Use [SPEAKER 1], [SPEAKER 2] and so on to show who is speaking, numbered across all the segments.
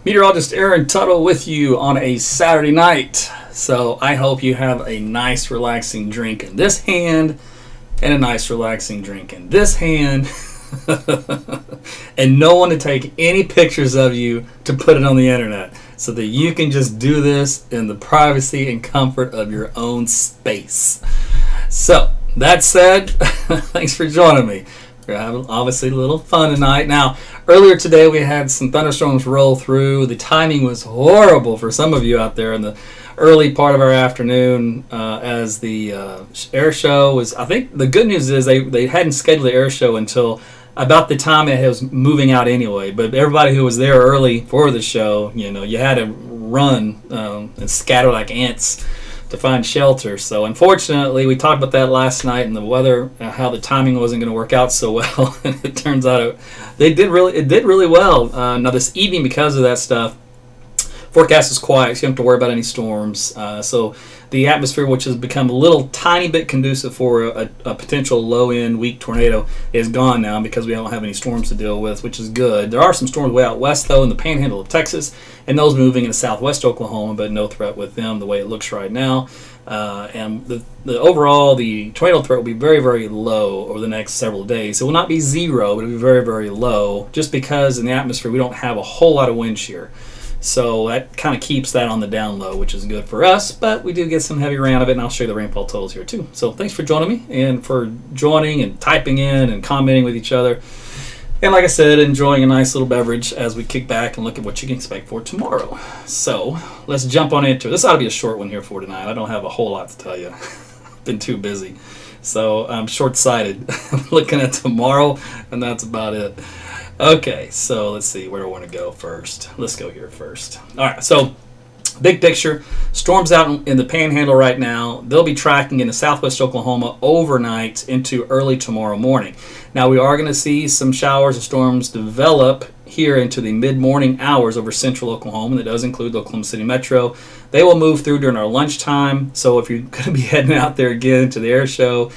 [SPEAKER 1] Meteorologist Aaron Tuttle with you on a Saturday night. So I hope you have a nice relaxing drink in this hand and a nice relaxing drink in this hand and no one to take any pictures of you to put it on the internet so that you can just do this in the privacy and comfort of your own space. So that said, thanks for joining me. We're having obviously a little fun tonight. Now, earlier today we had some thunderstorms roll through. The timing was horrible for some of you out there in the early part of our afternoon as the air show was. I think the good news is they hadn't scheduled the air show until about the time it was moving out anyway. But everybody who was there early for the show, you know, you had to run and scatter like ants to find shelter. So unfortunately, we talked about that last night, and the weather, how the timing wasn't going to work out so well. And it turns out it did really well. Now this evening, because of that stuff, forecast is quiet, so you don't have to worry about any storms. So the atmosphere, which has become a little tiny bit conducive for a potential low-end weak tornado, is gone now because we don't have any storms to deal with, which is good. There are some storms way out west, though, in the panhandle of Texas, and those moving into southwest Oklahoma, but no threat with them the way it looks right now. And the overall, the tornado threat will be very, very low over the next several days. It will not be zero, but it will be very, very low, just because in the atmosphere we don't have a whole lot of wind shear. So that kind of keeps that on the down low, which is good for us, but we do get some heavy rain out of it, and I'll show you the rainfall totals here too. So thanks for joining me and for joining and typing in and commenting with each other. And like I said, enjoying a nice little beverage as we kick back and look at what you can expect for tomorrow. So let's jump on into it. This ought to be a short one here for tonight. I don't have a whole lot to tell you. Been too busy. So I'm short-sighted. Looking at tomorrow, and that's about it. Okay, so let's see, where do I want to go first? Let's go here first. All right, so big picture, storms out in the panhandle right now. They'll be tracking into southwest Oklahoma overnight into early tomorrow morning. Now, we are going to see some showers and storms develop here into the mid-morning hours over central Oklahoma. That does include the Oklahoma City Metro. They will move through during our lunchtime, so if you're going to be heading out there again to the air show,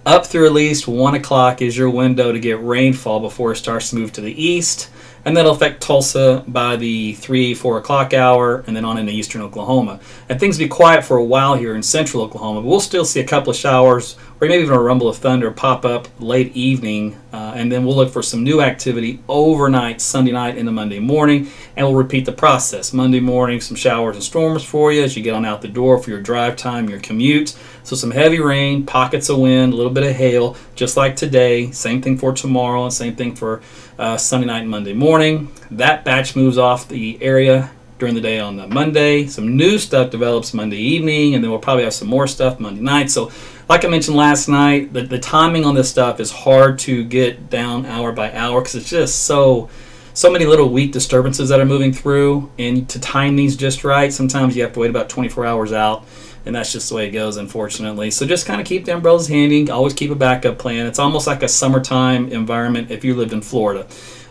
[SPEAKER 1] up through at least 1 o'clock is your window to get rainfall before it starts to move to the east. And that'll affect Tulsa by the 3-4 o'clock hour, and then on into eastern Oklahoma. And things will be quiet for a while here in central Oklahoma, but we'll still see a couple of showers, or maybe even a rumble of thunder pop up late evening. And then we'll look for some new activity overnight, Sunday night into Monday morning, and we'll repeat the process. Monday morning, some showers and storms for you as you get on out the door for your drive time, your commute. So some heavy rain, pockets of wind, a little bit of hail, just like today. Same thing for tomorrow, and same thing for Sunday night and Monday morning. That batch moves off the area during the day on the Monday. Some new stuff develops Monday evening, and then we'll probably have some more stuff Monday night. So like I mentioned last night, the timing on this stuff is hard to get down hour by hour because it's just so many little weak disturbances that are moving through, and to time these just right, sometimes you have to wait about 24 hours out, and that's just the way it goes, unfortunately. So just kind of keep the umbrellas handy. Always keep a backup plan. It's almost like a summertime environment if you lived in Florida.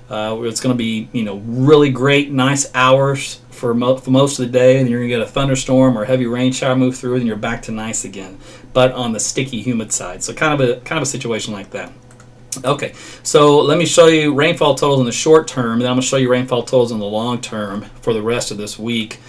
[SPEAKER 1] It's going to be, you know, really great, nice hours for most of the day, and you're going to get a thunderstorm or a heavy rain shower move through, and you're back to nice again, but on the sticky, humid side. So kind of a situation like that. Okay, so let me show you rainfall totals in the short term, and then I'm going to show you rainfall totals in the long term for the rest of this week.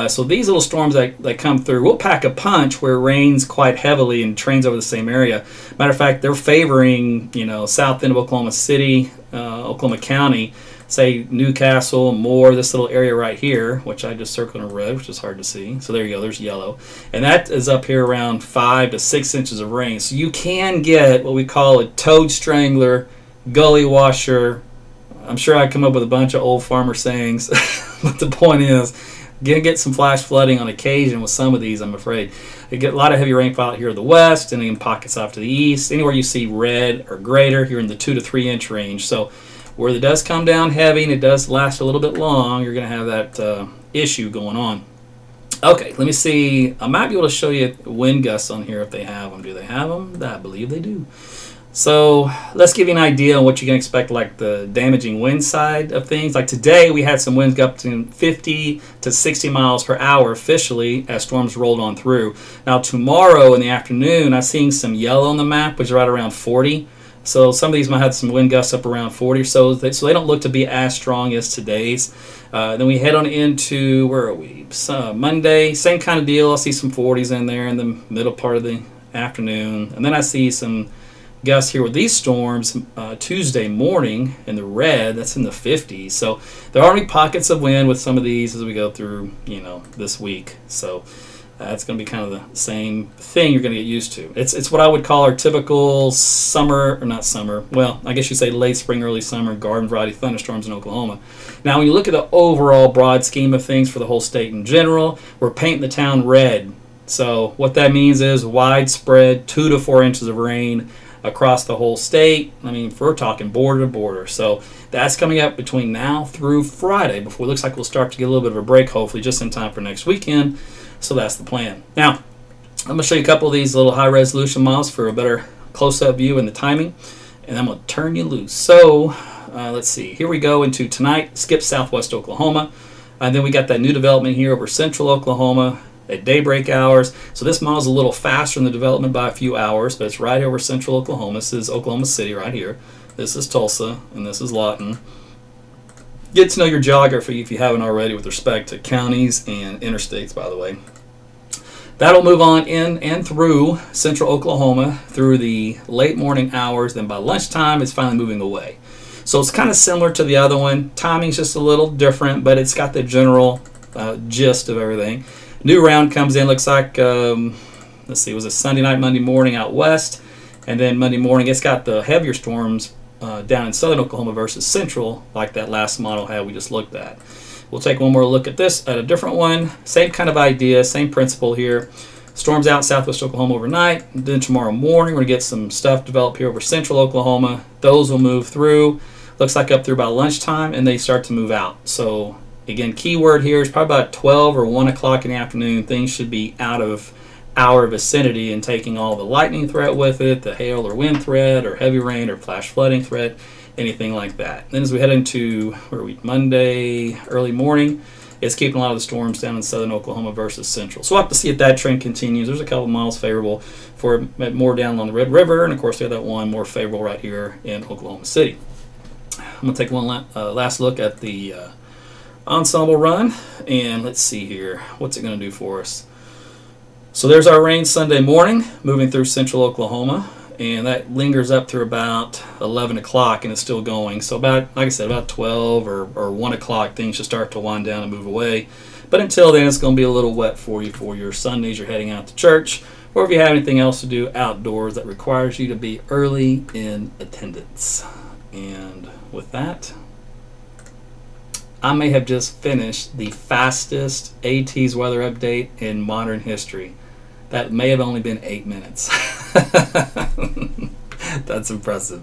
[SPEAKER 1] So these little storms that come through will pack a punch where it rains quite heavily and trains over the same area. Matter of fact, they're favoring, you know, south end of Oklahoma City, Oklahoma County, say Newcastle, Moore, this little area right here, which I just circled in red, which is hard to see. So there you go, there's yellow. And that is up here around 5 to 6 inches of rain. So you can get what we call a toad strangler, gully washer. I'm sure I come up with a bunch of old farmer sayings, but the point is, get some flash flooding on occasion with some of these, I'm afraid. You get a lot of heavy rainfall out here in the west, and then pockets off to the east. Anywhere you see red or greater, you're in the 2 to 3 inch range. So where it does come down heavy and it does last a little bit long, you're going to have that issue going on. Okay, let me see. I might be able to show you wind gusts on here if they have them. Do they have them? I believe they do. So let's give you an idea on what you can expect, like the damaging wind side of things. Like today, we had some winds up to 50 to 60 miles per hour officially as storms rolled on through. Now tomorrow in the afternoon, I'm seeing some yellow on the map, which is right around 40. So some of these might have some wind gusts up around 40 or so. So they don't look to be as strong as today's. Then we head on into, where are we? Monday, same kind of deal. I see some 40s in there in the middle part of the afternoon. And then I see some gusts here with these storms Tuesday morning in the red. That's in the 50s. So there are pockets of wind with some of these as we go through, this week. So it's going to be kind of the same thing you're going to get used to. It's what I would call our typical summer, or not summer, well, I guess you say late spring, early summer, garden variety thunderstorms in Oklahoma. Now, when you look at the overall broad scheme of things for the whole state in general, we're painting the town red. So what that means is widespread 2 to 4 inches of rain across the whole state. I mean, we're talking border to border. So that's coming up between now through Friday, before it looks like we'll start to get a little bit of a break, hopefully just in time for next weekend. So that's the plan. Now, I'm going to show you a couple of these little high-resolution models for a better close-up view and the timing, and I'm going to turn you loose. So let's see. Here we go into tonight. Skip southwest Oklahoma. And then we got that new development here over central Oklahoma at daybreak hours. So this model's a little faster in the development by a few hours, but it's right over central Oklahoma. This is Oklahoma City right here. This is Tulsa, and this is Lawton. Get to know your geography if you haven't already with respect to counties and interstates, by the way. That'll move on in and through central Oklahoma through the late morning hours. Then by lunchtime, it's finally moving away. So it's kind of similar to the other one. Timing's just a little different, but it's got the general gist of everything. New round comes in, looks like, let's see, it was a Sunday night, Monday morning out west. And then Monday morning, it's got the heavier storms down in southern Oklahoma versus central, like that last model had we just looked at. We'll take one more look at this, at a different one. Same kind of idea, same principle here. Storms out in southwest Oklahoma overnight. Then tomorrow morning, we're going to get some stuff developed here over central Oklahoma. Those will move through. Looks like up through about lunchtime, and they start to move out. So again, keyword here is probably about 12 or 1 o'clock in the afternoon. Things should be out of our vicinity and taking all the lightning threat with it, the hail or wind threat, or heavy rain or flash flooding threat, anything like that. Then as we head into Monday early morning, it's keeping a lot of the storms down in southern Oklahoma versus central. So we'll have to see if that trend continues. There's a couple of miles favorable for more down along the Red River, and of course the other one more favorable right here in Oklahoma City. I'm going to take one last look at the ensemble run, and let's see here. What's it going to do for us? So there's our rain Sunday morning moving through central Oklahoma, and that lingers up through about 11 o'clock, and it's still going. So about, like I said, about 12 or 1 o'clock, things should start to wind down and move away. But until then, it's going to be a little wet for you for your Sundays you're heading out to church, or if you have anything else to do outdoors that requires you to be early in attendance. And with that, I may have just finished the fastest AT's weather update in modern history. That may have only been 8 minutes. That's impressive.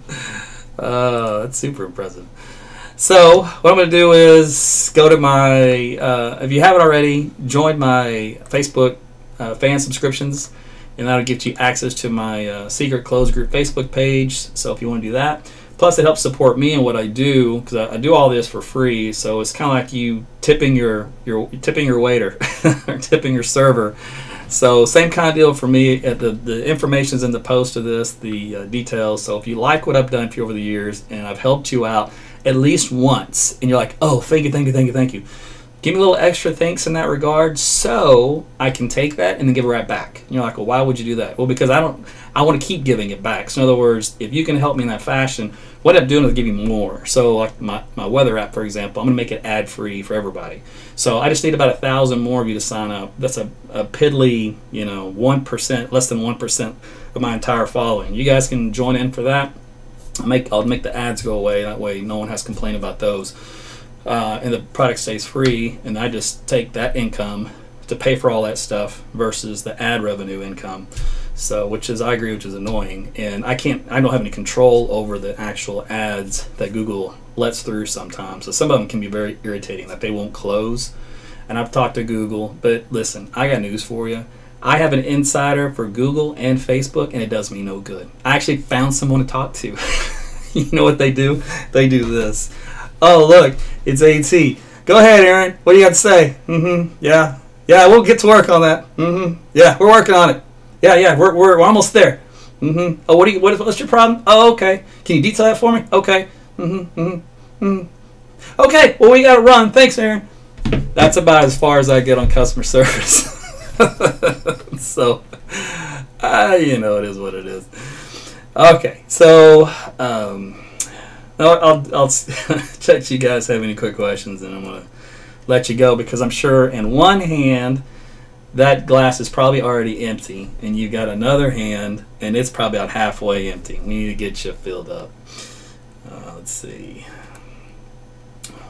[SPEAKER 1] That's super impressive. So what I'm going to do is go to my, if you haven't already, join my Facebook fan subscriptions, and that'll get you access to my secret closed group Facebook page. So if you want to do that. Plus, it helps support me and what I do, because I do all this for free. So it's kind of like you tipping your waiter or tipping your server. So same kind of deal for me. The information's in the post of this, the details. So if you like what I've done for you over the years, and I've helped you out at least once, and you're like, oh, thank you, thank you, thank you, thank you. Give me a little extra thanks in that regard, so I can take that and then give it right back. And you're like, well, why would you do that? Well, because I want to keep giving it back. So in other words, if you can help me in that fashion, what I'm doing is giving more. So like my weather app, for example, I'm going to make it ad-free for everybody. So I just need about 1,000 more of you to sign up. That's a piddly, 1%, less than 1% of my entire following. You guys can join in for that. I'll make the ads go away. That way no one has to complain about those. And the product stays free, and I just take that income to pay for all that stuff versus the ad revenue income. So, which is annoying, and I don't have any control over the actual ads that Google lets through sometimes. So some of them can be very irritating, that they won't close. And I've talked to Google, but listen, I got news for you. I have an insider for Google and Facebook, and it does me no good. I actually found someone to talk to. You know what they do? They do this. Oh, look, it's AT. Go ahead, Aaron. What do you got to say? Yeah, we'll get to work on that. Yeah, we're working on it. Yeah, we're almost there. Mm-hmm. Oh, what's your problem? Oh, okay. Can you detail that for me? Okay. Mm-hmm. Mm-hmm. Mm-hmm. Okay. Well, we got to run. Thanks, Aaron. That's about as far as I get on customer service. So, it is what it is. Okay. So, I'll check if you guys have any quick questions, and I'm going to let you go because I'm sure in one hand that glass is probably already empty, and you got another hand, and it's probably about halfway empty. We need to get you filled up. Let's see.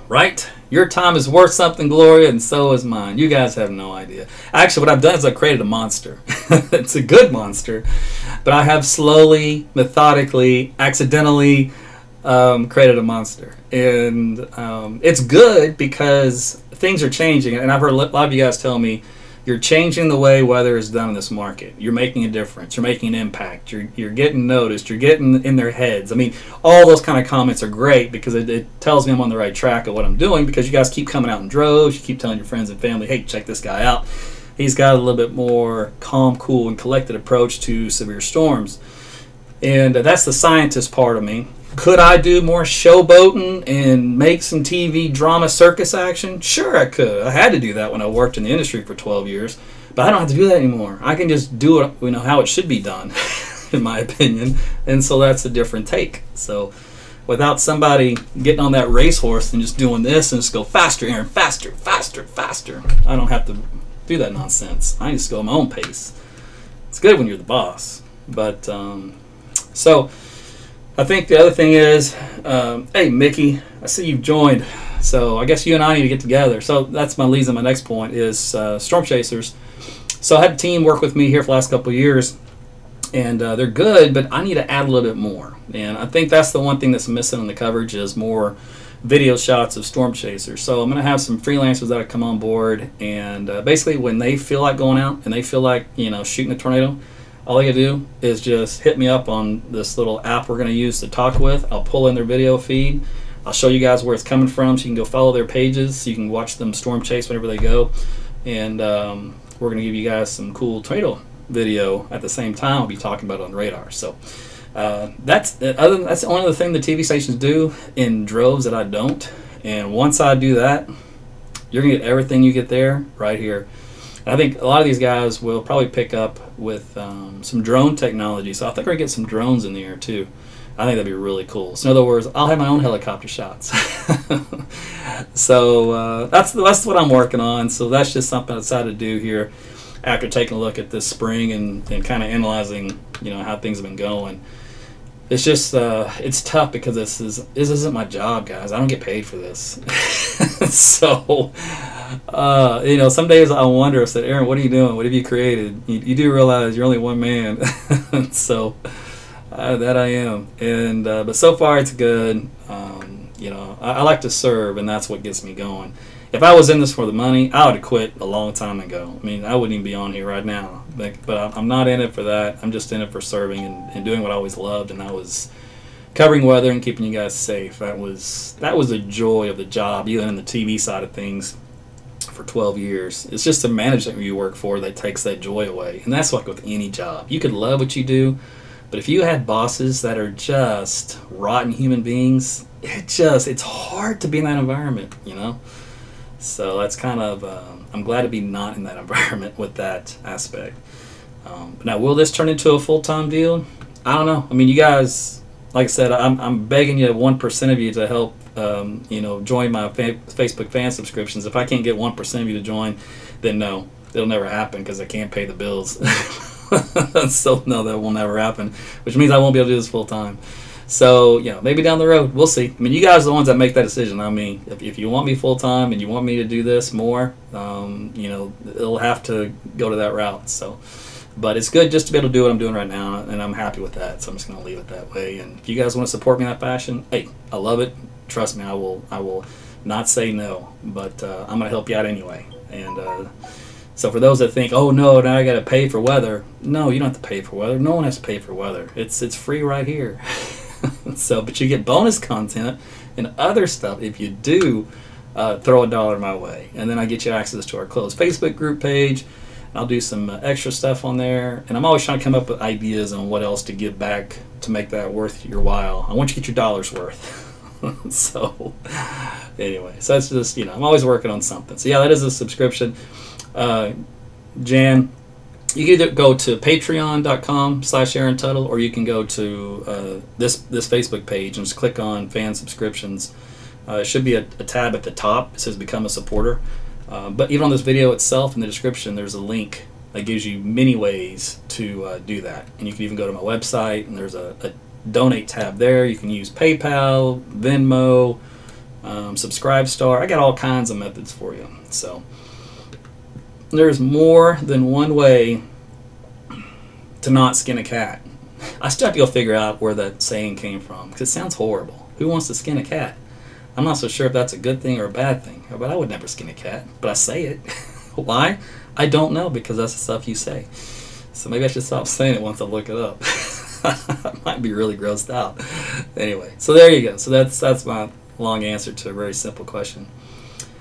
[SPEAKER 1] Right? Your time is worth something, Gloria, and so is mine. You guys have no idea. Actually, what I've done is I created a monster. It's a good monster, but I have slowly, methodically, accidentally created a monster. And it's good because things are changing, and I've heard a lot of you guys tell me, you're changing the way weather is done in this market. You're making a difference. You're making an impact. You're getting noticed. You're getting in their heads. I mean, all those kind of comments are great because it tells me I'm on the right track of what I'm doing, because you guys keep coming out in droves. You keep telling your friends and family, hey, check this guy out. He's got a little bit more calm, cool, and collected approach to severe storms. And that's the scientist part of me. Could I do more showboating and make some TV drama circus action? Sure, I could. I had to do that when I worked in the industry for 12 years. But I don't have to do that anymore. I can just do it, how it should be done, in my opinion. And so that's a different take. So without somebody getting on that racehorse and just doing this and just go faster, Aaron, faster, faster, faster. I don't have to do that nonsense. I just go at my own pace. It's good when you're the boss. But, so I think the other thing is, hey, Mickey, I see you've joined. So I guess you and I need to get together. So that's leads to my next point is storm chasers. So I had a team work with me here for the last couple of years, and they're good, but I need to add a little bit more. And I think that's the one thing that's missing in the coverage is more video shots of storm chasers. So I'm going to have some freelancers that come on board, and basically when they feel like going out and they feel like, shooting a tornado, all they gotta do is just hit me up on this little app we're gonna use to talk with. I'll pull in their video feed. I'll show you guys where it's coming from, so you can go follow their pages, so you can watch them storm chase whenever they go. And we're gonna give you guys some cool tornado video at the same time. I'll be talking about it on the radar. So that's the only other thing the TV stations do in droves that I don't. And once I do that, you're gonna get everything you get there right here. I think a lot of these guys will probably pick up with some drone technology. So I think we're going to get some drones in the air too. I think that'd be really cool. So in other words, I'll have my own helicopter shots. So that's what I'm working on. So that's just something I decided to do here after taking a look at this spring and kind of analyzing, how things have been going. It's just it's tough because this isn't my job, guys. I don't get paid for this. So some days I wonder, I said, Aaron, what are you doing? What have you created? You do realize you're only one man. So that I am. And but so far it's good. I like to serve, and that's what gets me going. If I was in this for the money, I would have quit a long time ago. I mean, I wouldn't even be on here right now. But I'm not in it for that. I'm just in it for serving and doing what I always loved, and that was covering weather and keeping you guys safe. That was the joy of the job, even in the TV side of things for 12 years. It's just the management you work for that takes that joy away. And that's like with any job. You could love what you do, but if you had bosses that are just rotten human beings, it's hard to be in that environment, So that's kind of, I'm glad to be not in that environment with that aspect. Now, will this turn into a full-time deal? I don't know. I mean, you guys, like I said, I'm begging you, 1% of you to help, join my Facebook fan subscriptions. If I can't get 1% of you to join, then no, it'll never happen because I can't pay the bills. So no, that will never happen, which means I won't be able to do this full-time. So, maybe down the road, we'll see. I mean, you guys are the ones that make that decision. I mean, if you want me full-time and you want me to do this more, it'll have to go to that route. So, but it's good just to be able to do what I'm doing right now, and I'm happy with that. So I'm just going to leave it that way. And if you guys want to support me in that fashion, hey, I love it. Trust me, I will not say no. But I'm going to help you out anyway. And so for those that think, oh no, now I got to pay for weather. No, you don't have to pay for weather. No one has to pay for weather. It's free right here. So, but you get bonus content and other stuff if you do throw $1 my way. And then I get you access to our closed Facebook group page. I'll do some extra stuff on there, and I'm always trying to come up with ideas on what else to give back to make that worth your while. I want you to get your dollar's worth. So anyway, so that's just, I'm always working on something. So yeah, that is a subscription. Jan, you can either go to patreon.com/Aaron Tuttle, or you can go to this Facebook page and just click on fan subscriptions. It should be a tab at the top. It says become a supporter. But even on this video itself, in the description, there's a link that gives you many ways to do that. And you can even go to my website, and there's a donate tab there. You can use PayPal, Venmo, Subscribestar. I got all kinds of methods for you. So there's more than one way to not skin a cat. I still have to go figure out where that saying came from, because it sounds horrible. Who wants to skin a cat? I'm not so sure if that's a good thing or a bad thing, but I would never skin a cat, but I say it. Why? I don't know, because that's the stuff you say. So maybe I should stop saying it once I look it up. I might be really grossed out. Anyway, so there you go. So that's my long answer to a very simple question.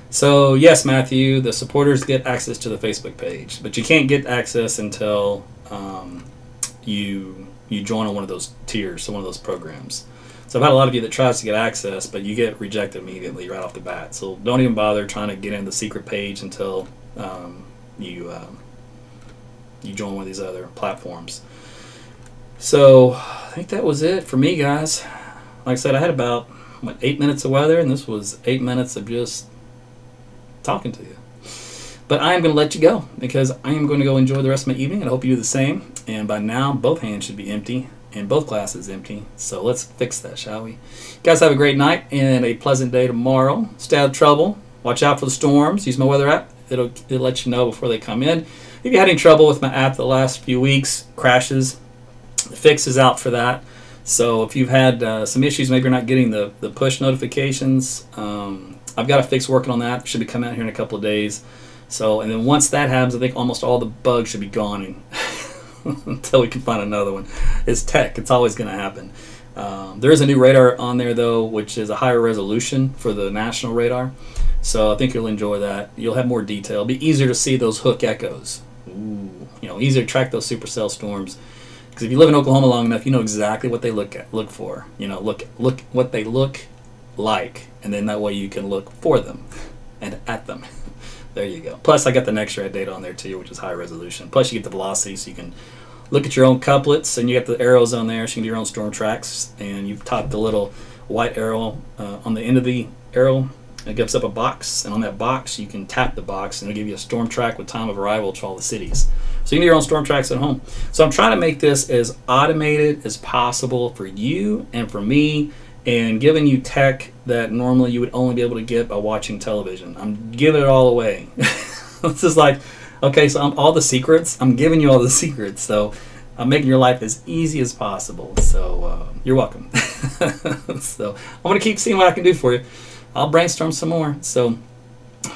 [SPEAKER 1] So yes, Matthew, the supporters get access to the Facebook page, but you can't get access until you join on one of those tiers, so one of those programs. So I've had a lot of you that tries to get access, but you get rejected immediately right off the bat. So don't even bother trying to get in the secret page until you join one of these other platforms. So I think that was it for me, guys. Like I said, I had about 8 minutes of weather, and this was 8 minutes of just talking to you. But I am going to let you go, because I am going to go enjoy the rest of my evening, and I hope you do the same. And by now, both hands should be empty, and both glasses empty. So let's fix that, shall we? You guys have a great night and a pleasant day tomorrow. Stay out of trouble. Watch out for the storms. Use my weather app. It'll let you know before they come in. If you had any trouble with my app the last few weeks, crashes, the fix is out for that. So if you've had some issues, maybe you're not getting the push notifications, I've got a fix working on that. It should be coming out here in a couple of days. So, and then once that happens, I think almost all the bugs should be gone until we can find another one. It's tech. It's always going to happen. There is a new radar on there, though, which is a higher resolution for the national radar. So I think you'll enjoy that. You'll have more detail. It'll be easier to see those hook echoes. Ooh, easier to track those supercell storms. Because if you live in Oklahoma long enough, you know exactly what they look for. Look what they look like, and then that way you can look for them and at them. There you go. Plus, I got the next rad data on there too, which is high resolution. Plus, you get the velocity, so you can look at your own couplets, and you got the arrows on there, so you can do your own storm tracks. And you've topped the little white arrow on the end of the arrow. It gives up a box, and on that box, you can tap the box, and it'll give you a storm track with time of arrival to all the cities. So you can do your own storm tracks at home. So I'm trying to make this as automated as possible for you and for me, and giving you tech that normally you would only be able to get by watching television. I'm giving it all away. It's just like, okay, so all the secrets, I'm giving you all the secrets. So I'm making your life as easy as possible. So you're welcome. So I'm going to keep seeing what I can do for you. I'll brainstorm some more. So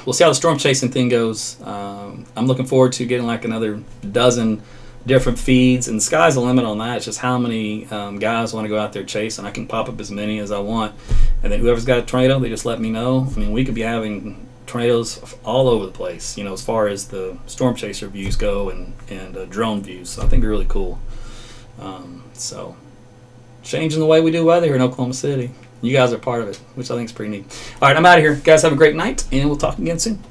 [SPEAKER 1] we'll see how the storm chasing thing goes. I'm looking forward to getting like another dozen different feeds, and the sky's the limit on that. It's just how many guys want to go out there chasing. I can pop up as many as I want, and then whoever's got a tornado, they just let me know. I mean, we could be having tornadoes all over the place, as far as the storm chaser views go and drone views. So I think it'd be really cool. So changing the way we do weather here in Oklahoma City. You guys are part of it, which I think is pretty neat. All right, I'm out of here. Guys, have a great night, and we'll talk again soon.